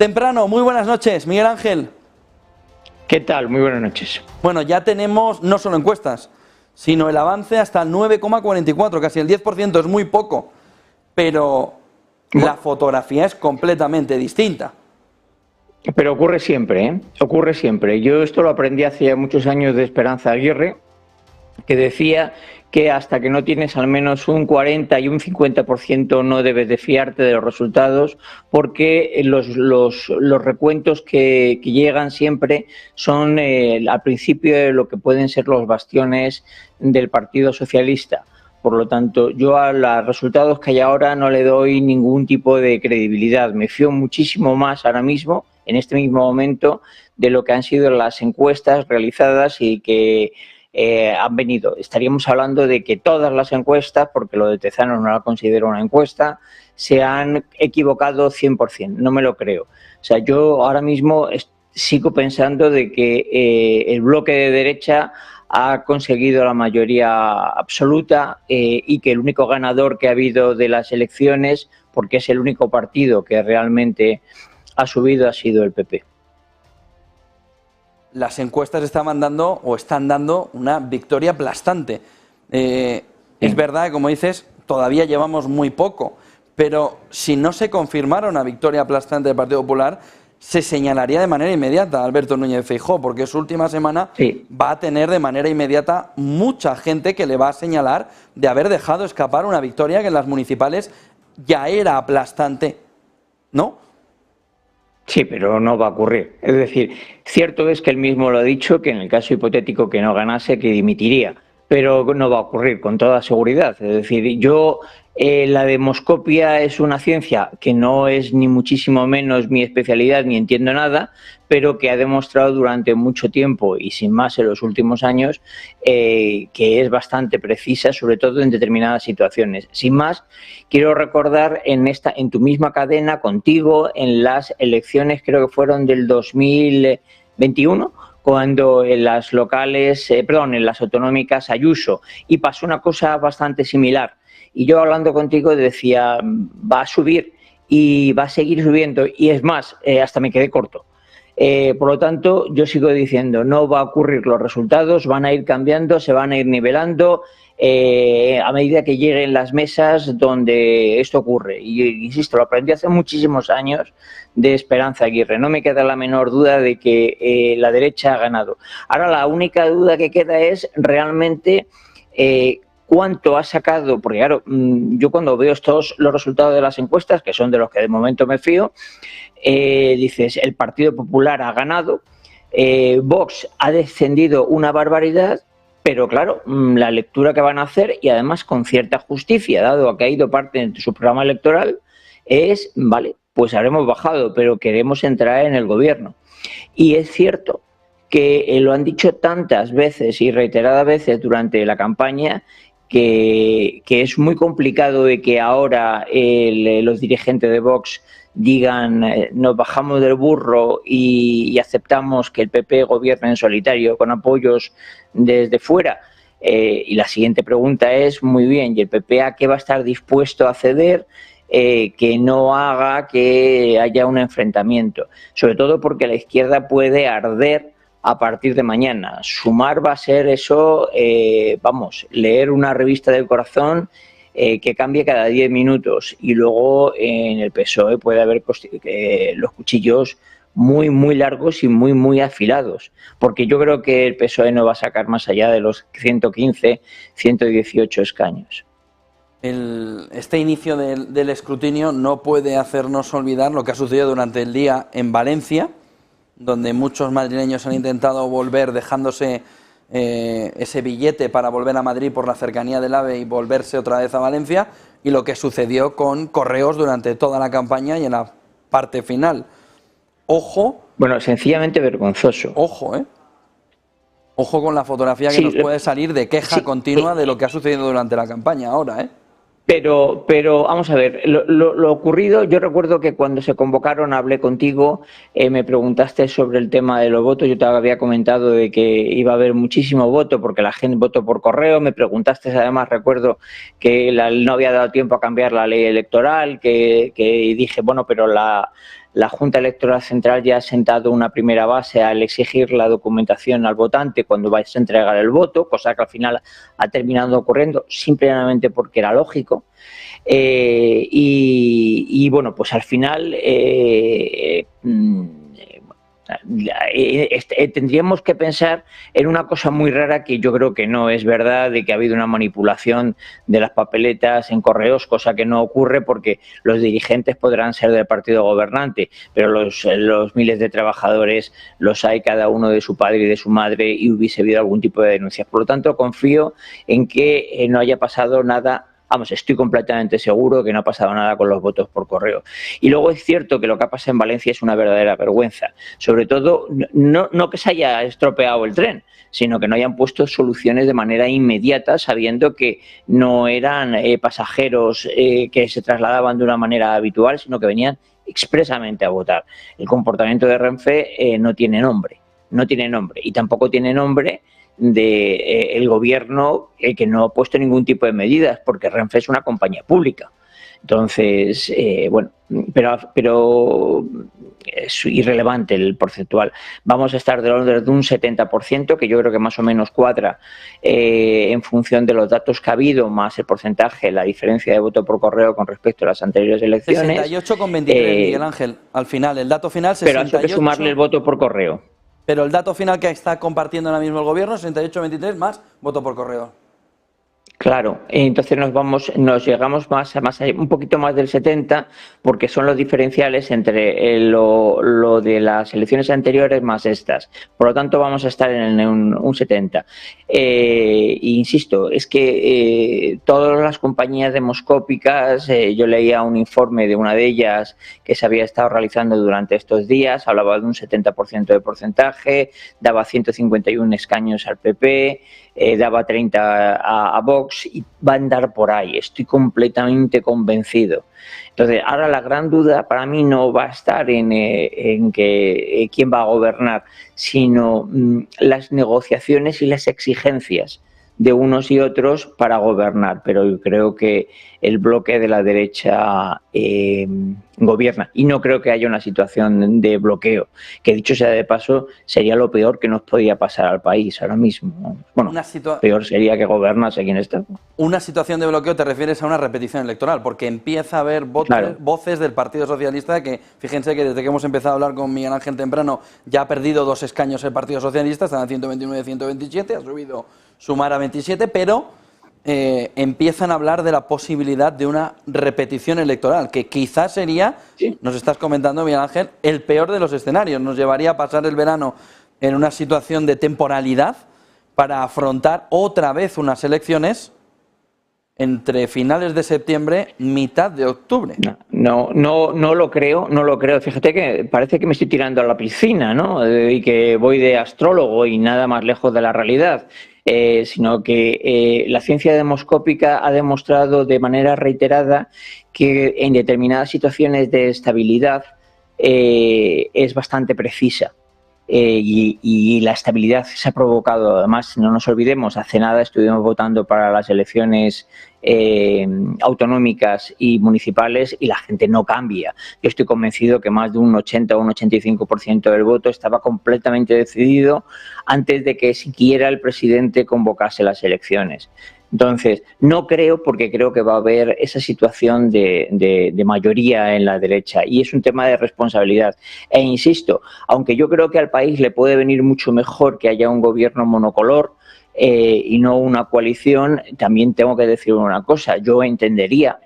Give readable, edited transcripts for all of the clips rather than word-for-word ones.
Temprano, muy buenas noches, Miguel Ángel. ¿Qué tal? Muy buenas noches. Bueno, ya tenemos no solo encuestas, sino el avance hasta el 9,44, casi el 10%, es muy poco, pero la fotografía es completamente distinta. Pero ocurre siempre, ¿eh? Ocurre siempre. Yo esto lo aprendí hace ya muchos años de Esperanza Aguirre, que decía que hasta que no tienes al menos un 40 y un 50% no debes de fiarte de los resultados, porque los recuentos que llegan siempre son al principio de lo que pueden ser los bastiones del Partido Socialista. Por lo tanto, yo a los resultados que hay ahora no le doy ningún tipo de credibilidad. Me fío muchísimo más ahora mismo, en este mismo momento, de lo que han sido las encuestas realizadas y que han venido. Estaríamos hablando de que todas las encuestas, porque lo de Tezanos no la considero una encuesta, se han equivocado 100%. No me lo creo. O sea, yo ahora mismo sigo pensando de que el bloque de derecha ha conseguido la mayoría absoluta y que el único ganador que ha habido de las elecciones, porque es el único partido que realmente ha subido, ha sido el PP. Las encuestas estaban dando o están dando una victoria aplastante. Es verdad que, como dices, todavía llevamos muy poco, pero si no se confirmara una victoria aplastante del Partido Popular, se señalaría de manera inmediata a Alberto Núñez Feijóo, porque su última semana va a tener de manera inmediata mucha gente que le va a señalar de haber dejado escapar una victoria que en las municipales ya era aplastante, ¿no? Sí, pero no va a ocurrir. Es decir, cierto es que él mismo lo ha dicho, que en el caso hipotético que no ganase, que dimitiría, pero no va a ocurrir con toda seguridad. Es decir, la demoscopia es una ciencia que no es ni muchísimo menos mi especialidad, ni entiendo nada, pero que ha demostrado durante mucho tiempo y sin más en los últimos años que es bastante precisa, sobre todo en determinadas situaciones. Sin más, quiero recordar en tu misma cadena, contigo, en las elecciones, creo que fueron del 2021, cuando en las locales, en las autonómicas Ayuso, y pasó una cosa bastante similar. Y yo hablando contigo decía, va a subir y va a seguir subiendo, y es más, hasta me quedé corto. Por lo tanto, yo sigo diciendo, no va a ocurrir, los resultados van a ir cambiando, se van a ir nivelando a medida que lleguen las mesas donde esto ocurre. Y insisto, lo aprendí hace muchísimos años de Esperanza Aguirre. No me queda la menor duda de que la derecha ha ganado. Ahora, la única duda que queda es realmente cuánto ha sacado, porque claro, yo cuando veo estos los resultados de las encuestas, que son de los que de momento me fío, dices, el Partido Popular ha ganado, Vox ha descendido una barbaridad, pero claro, la lectura que van a hacer, y además con cierta justicia, dado que ha ido parte de su programa electoral, es, vale, pues habremos bajado, pero queremos entrar en el gobierno. Y es cierto que lo han dicho tantas veces y reiteradas veces durante la campaña, que es muy complicado de que ahora los dirigentes de Vox digan nos bajamos del burro y aceptamos que el PP gobierne en solitario con apoyos desde fuera. Y la siguiente pregunta es, muy bien, ¿y el PP a qué va a estar dispuesto a ceder que no haga que haya un enfrentamiento? Sobre todo porque la izquierda puede arder a partir de mañana. Sumar va a ser eso, leer una revista del corazón que cambie cada 10 minutos, y luego en el PSOE puede haber los cuchillos muy, muy largos y muy, muy afilados, porque yo creo que el PSOE no va a sacar más allá de los 115, 118 escaños. Este inicio del escrutinio no puede hacernos olvidar lo que ha sucedido durante el día en Valencia, donde muchos madrileños han intentado volver dejándose ese billete para volver a Madrid por la cercanía del AVE y volverse otra vez a Valencia, y lo que sucedió con Correos durante toda la campaña y en la parte final. Ojo. Bueno, sencillamente vergonzoso. Ojo, Ojo con la fotografía que nos puede salir de queja continua de lo que ha sucedido durante la campaña ahora, Pero vamos a ver, lo ocurrido, yo recuerdo que cuando se convocaron hablé contigo, me preguntaste sobre el tema de los votos, yo te había comentado de que iba a haber muchísimo voto porque la gente votó por correo, me preguntaste además, recuerdo que no había dado tiempo a cambiar la ley electoral, que dije, bueno, pero la Junta Electoral Central ya ha sentado una primera base al exigir la documentación al votante cuando vais a entregar el voto, cosa que al final ha terminado ocurriendo simplemente porque era lógico. Bueno, pues al final tendríamos que pensar en una cosa muy rara que yo creo que no es verdad, de que ha habido una manipulación de las papeletas en correos, cosa que no ocurre porque los dirigentes podrán ser del partido gobernante, pero los miles de trabajadores los hay cada uno de su padre y de su madre y hubiese habido algún tipo de denuncias. Por lo tanto, confío en que no haya pasado nada. Vamos, estoy completamente seguro que no ha pasado nada con los votos por correo. Y luego es cierto que lo que ha pasado en Valencia es una verdadera vergüenza. Sobre todo, no que se haya estropeado el tren, sino que no hayan puesto soluciones de manera inmediata, sabiendo que no eran pasajeros que se trasladaban de una manera habitual, sino que venían expresamente a votar. El comportamiento de Renfe no tiene nombre, y tampoco tiene nombre del gobierno que no ha puesto ningún tipo de medidas, porque Renfe es una compañía pública. Entonces, bueno, pero es irrelevante el porcentual. Vamos a estar del orden de un 70%, que yo creo que más o menos cuadra en función de los datos que ha habido, más el porcentaje, la diferencia de voto por correo con respecto a las anteriores elecciones. 68,23, Miguel Ángel, al final, el dato final 68. Pero hay que sumarle el voto por correo. Pero el dato final que está compartiendo ahora mismo el gobierno, 68,23 más voto por correo. Claro, entonces nos llegamos un poquito más del 70, porque son los diferenciales entre lo de las elecciones anteriores más estas. Por lo tanto, vamos a estar en un 70. Insisto, es que todas las compañías demoscópicas, yo leía un informe de una de ellas que se había estado realizando durante estos días, hablaba de un 70% de porcentaje, daba 151 escaños al PP, daba 30 a Vox y va a andar por ahí, estoy completamente convencido. Entonces, ahora la gran duda para mí no va a estar en que quién va a gobernar, sino las negociaciones y las exigencias de unos y otros para gobernar, pero yo creo que el bloque de la derecha gobierna y no creo que haya una situación de bloqueo, que dicho sea de paso sería lo peor que nos podía pasar al país ahora mismo. Bueno, peor sería que gobernase quien está. Una situación de bloqueo te refieres a una repetición electoral, porque empieza a haber voces del Partido Socialista que, fíjense que desde que hemos empezado a hablar con Miguel Ángel temprano, ya ha perdido 2 escaños el Partido Socialista, están a 121 de 127, ha subido Sumar a 27, pero empiezan a hablar de la posibilidad de una repetición electoral, que quizás sería, nos estás comentando, Miguel Ángel, el peor de los escenarios. Nos llevaría a pasar el verano en una situación de temporalidad para afrontar otra vez unas elecciones entre finales de septiembre, mitad de octubre. No lo creo. Fíjate que parece que me estoy tirando a la piscina, ¿no? Y que voy de astrólogo y nada más lejos de la realidad. Sino que la ciencia demoscópica ha demostrado de manera reiterada que en determinadas situaciones de estabilidad es bastante precisa. Y la estabilidad se ha provocado, además, no nos olvidemos, hace nada estuvimos votando para las elecciones autonómicas y municipales y la gente no cambia. Yo estoy convencido que más de un 80 o un 85% del voto estaba completamente decidido antes de que siquiera el presidente convocase las elecciones. Entonces, no creo, porque creo que va a haber esa situación de mayoría en la derecha y es un tema de responsabilidad. E insisto, aunque yo creo que al país le puede venir mucho mejor que haya un gobierno monocolor y no una coalición, también tengo que decir una cosa. Yo entendería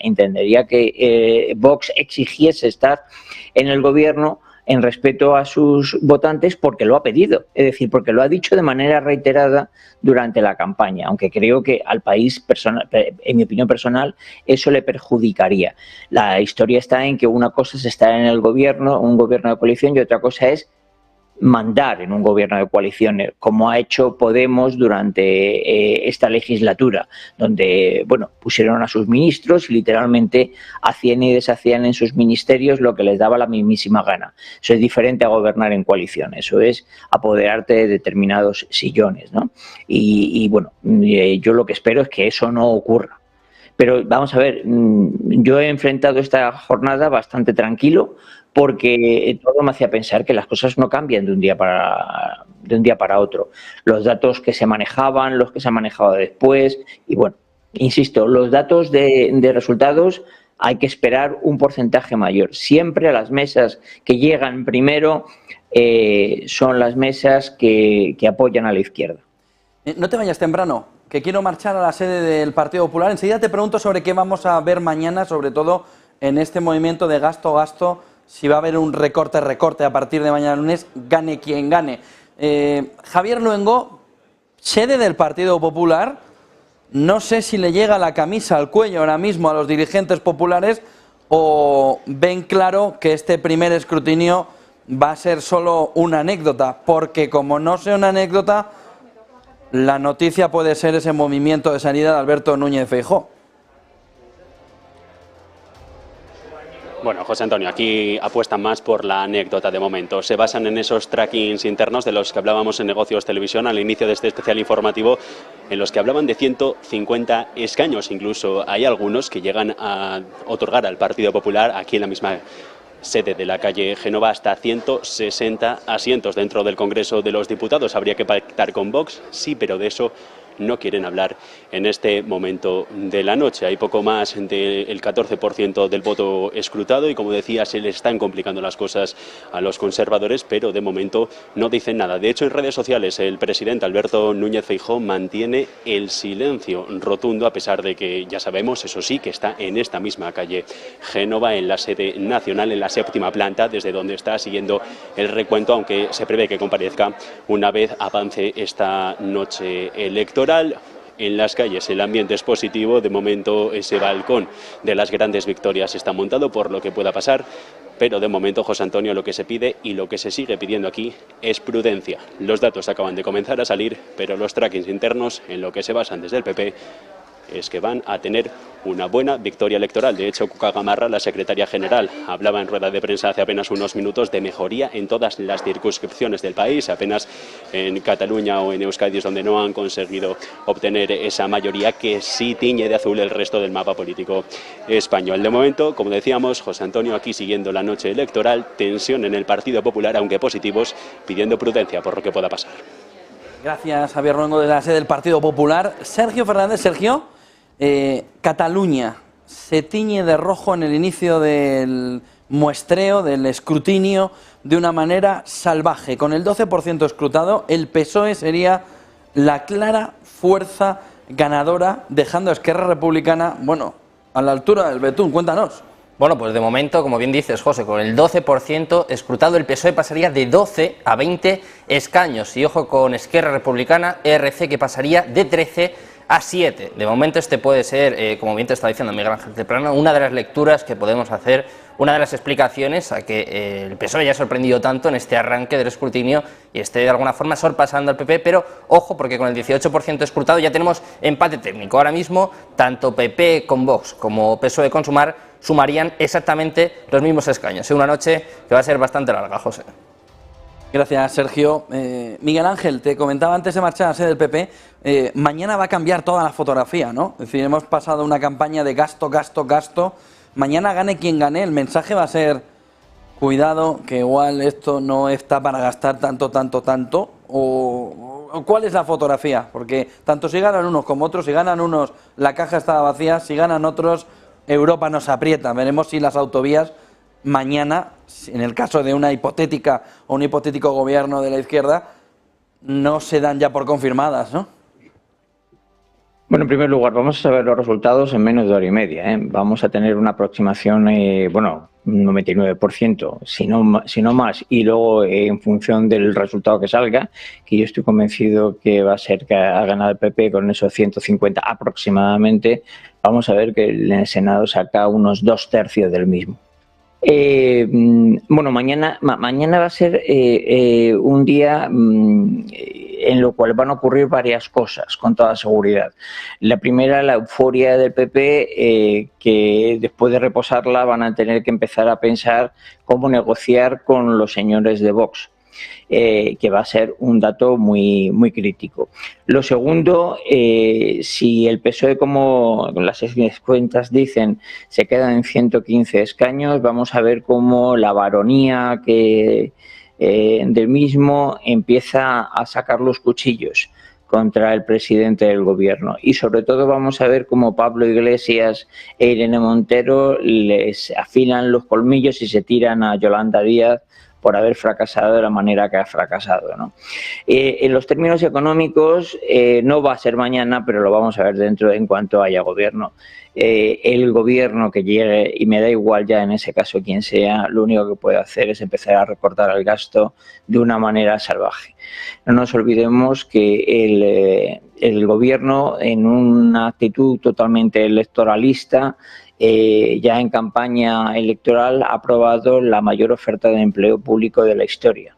que Vox exigiese estar en el gobierno en respeto a sus votantes porque lo ha pedido, es decir, porque lo ha dicho de manera reiterada durante la campaña, aunque creo que al país, en mi opinión personal, eso le perjudicaría. La historia está en que una cosa es estar en el gobierno, un gobierno de coalición, y otra cosa es mandar en un gobierno de coalición, como ha hecho Podemos durante esta legislatura, donde bueno, pusieron a sus ministros y literalmente hacían y deshacían en sus ministerios lo que les daba la mismísima gana. Eso es diferente a gobernar en coalición, eso es apoderarte de determinados sillones, ¿no? Y bueno, yo lo que espero es que eso no ocurra. Pero vamos a ver, yo he enfrentado esta jornada bastante tranquilo, porque todo me hacía pensar que las cosas no cambian de un día para otro. Los datos que se manejaban, los que se han manejado después, y bueno, insisto, los datos de resultados hay que esperar un porcentaje mayor. Siempre a las mesas que llegan primero son las mesas que apoyan a la izquierda. No te vayas temprano, que quiero marchar a la sede del Partido Popular. Enseguida te pregunto sobre qué vamos a ver mañana, sobre todo en este movimiento de gasto, si va a haber un recorte a partir de mañana lunes, gane quien gane. Javier Luengo, sede del Partido Popular, no sé si le llega la camisa al cuello ahora mismo a los dirigentes populares o ven claro que este primer escrutinio va a ser solo una anécdota, porque como no sea una anécdota, la noticia puede ser ese movimiento de sanidad de Alberto Núñez Feijóo. Bueno, José Antonio, aquí apuestan más por la anécdota de momento. Se basan en esos trackings internos de los que hablábamos en Negocios Televisión al inicio de este especial informativo, en los que hablaban de 150 escaños. Incluso hay algunos que llegan a otorgar al Partido Popular, aquí en la misma sede de la calle Génova, hasta 160 asientos dentro del Congreso de los Diputados. ¿Habría que pactar con Vox? Sí, pero de eso no quieren hablar en este momento de la noche. Hay poco más del 14% del voto escrutado y, como decía, se le están complicando las cosas a los conservadores, pero de momento no dicen nada. De hecho, en redes sociales el presidente Alberto Núñez Feijóo mantiene el silencio rotundo, a pesar de que ya sabemos, eso sí, que está en esta misma calle Génova, en la sede nacional, en la 7ª planta, desde donde está siguiendo el recuento, aunque se prevé que comparezca una vez avance esta noche electoral. En las calles el ambiente es positivo, de momento ese balcón de las grandes victorias está montado por lo que pueda pasar, pero de momento, José Antonio, lo que se pide y lo que se sigue pidiendo aquí es prudencia. Los datos acaban de comenzar a salir, pero los trackings internos en lo que se basan desde el PP es que van a tener una buena victoria electoral. De hecho, Cuca Gamarra, la secretaria general, hablaba en rueda de prensa hace apenas unos minutos de mejoría en todas las circunscripciones del país. Apenas en Cataluña o en Euskadi es donde no han conseguido obtener esa mayoría que sí tiñe de azul el resto del mapa político español. De momento, como decíamos, José Antonio, aquí siguiendo la noche electoral, tensión en el Partido Popular, aunque positivos, pidiendo prudencia por lo que pueda pasar. Gracias, Javier Luengo, de la sede del Partido Popular. Sergio Fernández. Sergio, Cataluña se tiñe de rojo en el inicio del muestreo, del escrutinio, de una manera salvaje. Con el 12% escrutado, el PSOE sería la clara fuerza ganadora, dejando a Esquerra Republicana, bueno, a la altura del betún. Cuéntanos. Bueno, pues de momento, como bien dices, José, con el 12% escrutado, el PSOE pasaría de 12 a 20 escaños. Y ojo con Esquerra Republicana, ERC, que pasaría de 13 a 7. De momento este puede ser, como bien te está diciendo Miguel Ángel Teprano, una de las lecturas que podemos hacer, una de las explicaciones a que el PSOE ya ha sorprendido tanto en este arranque del escrutinio y esté de alguna forma sorpasando al PP, pero ojo, porque con el 18% escrutado ya tenemos empate técnico. Ahora mismo, tanto PP con Vox como PSOE con Sumar sumarían exactamente los mismos escaños. Es una noche que va a ser bastante larga, José. Gracias, Sergio. Miguel Ángel, te comentaba antes de marchar a la sede del PP, mañana va a cambiar toda la fotografía, ¿no? Es decir, hemos pasado una campaña de gasto. Mañana gane quien gane, el mensaje va a ser: cuidado, que igual esto no está para gastar tanto. O ¿cuál es la fotografía? Porque tanto si ganan unos como otros, si ganan unos, la caja está vacía, si ganan otros, Europa nos aprieta. Veremos si las autovías mañana, en el caso de una hipotética o un hipotético gobierno de la izquierda, no se dan ya por confirmadas, ¿no? Bueno, en primer lugar, vamos a saber los resultados en menos de hora y media, ¿eh? Vamos a tener una aproximación, un 99%, si no más, y luego en función del resultado que salga, que yo estoy convencido que va a ser que ha ganado el PP con esos 150 aproximadamente, vamos a ver que el Senado saca unos 2/3 del mismo. Mañana va a ser un día en lo cual van a ocurrir varias cosas, con toda seguridad. La primera, la euforia del PP, que después de reposarla van a tener que empezar a pensar cómo negociar con los señores de Vox. que va a ser un dato muy, muy crítico. Lo segundo, si el PSOE, como las cuentas dicen, se queda en 115 escaños, vamos a ver cómo la baronía del mismo empieza a sacar los cuchillos contra el presidente del gobierno, y sobre todo vamos a ver cómo Pablo Iglesias e Irene Montero les afilan los colmillos y se tiran a Yolanda Díaz por haber fracasado de la manera que ha fracasado, ¿no? En los términos económicos no va a ser mañana, pero lo vamos a ver en cuanto haya gobierno. El gobierno que llegue, y me da igual ya en ese caso quién sea, lo único que puede hacer es empezar a recortar el gasto de una manera salvaje. No nos olvidemos que el gobierno, en una actitud totalmente electoralista, ya en campaña electoral ha aprobado la mayor oferta de empleo público de la historia.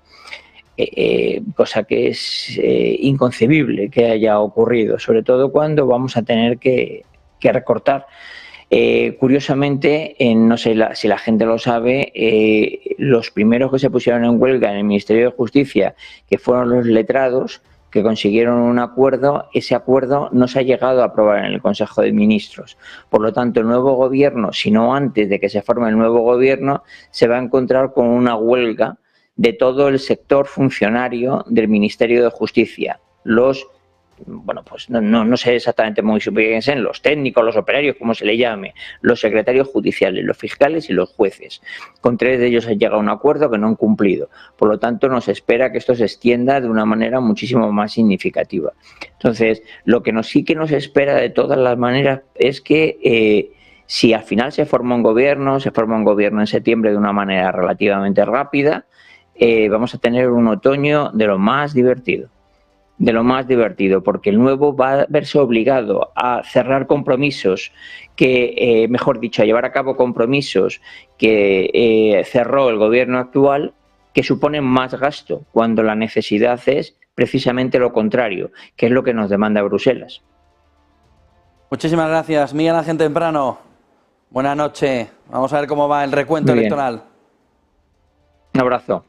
Cosa que es inconcebible que haya ocurrido, sobre todo cuando vamos a tener que recortar. Curiosamente, no sé si la gente lo sabe, los primeros que se pusieron en huelga en el Ministerio de Justicia, que fueron los letrados, que consiguieron un acuerdo, ese acuerdo no se ha llegado a aprobar en el Consejo de Ministros. Por lo tanto, el nuevo gobierno, si no antes de que se forme el nuevo gobierno, se va a encontrar con una huelga de todo el sector funcionario del Ministerio de Justicia. Pues no sé exactamente muy bien, los técnicos, los operarios, como se le llame, los secretarios judiciales, los fiscales y los jueces. Con 3 de ellos se llega a un acuerdo que no han cumplido. Por lo tanto, nos espera que esto se extienda de una manera muchísimo más significativa. Entonces, lo que sí que nos espera de todas las maneras es que si al final se forma un gobierno en septiembre de una manera relativamente rápida, vamos a tener un otoño de lo más divertido. Porque el nuevo va a verse obligado a cerrar compromisos a llevar a cabo compromisos que cerró el gobierno actual, que suponen más gasto, cuando la necesidad es precisamente lo contrario, que es lo que nos demanda Bruselas. Muchísimas gracias, Miguel Ángel Temprano. Buenas noches. Vamos a ver cómo va el recuento electoral. Un abrazo.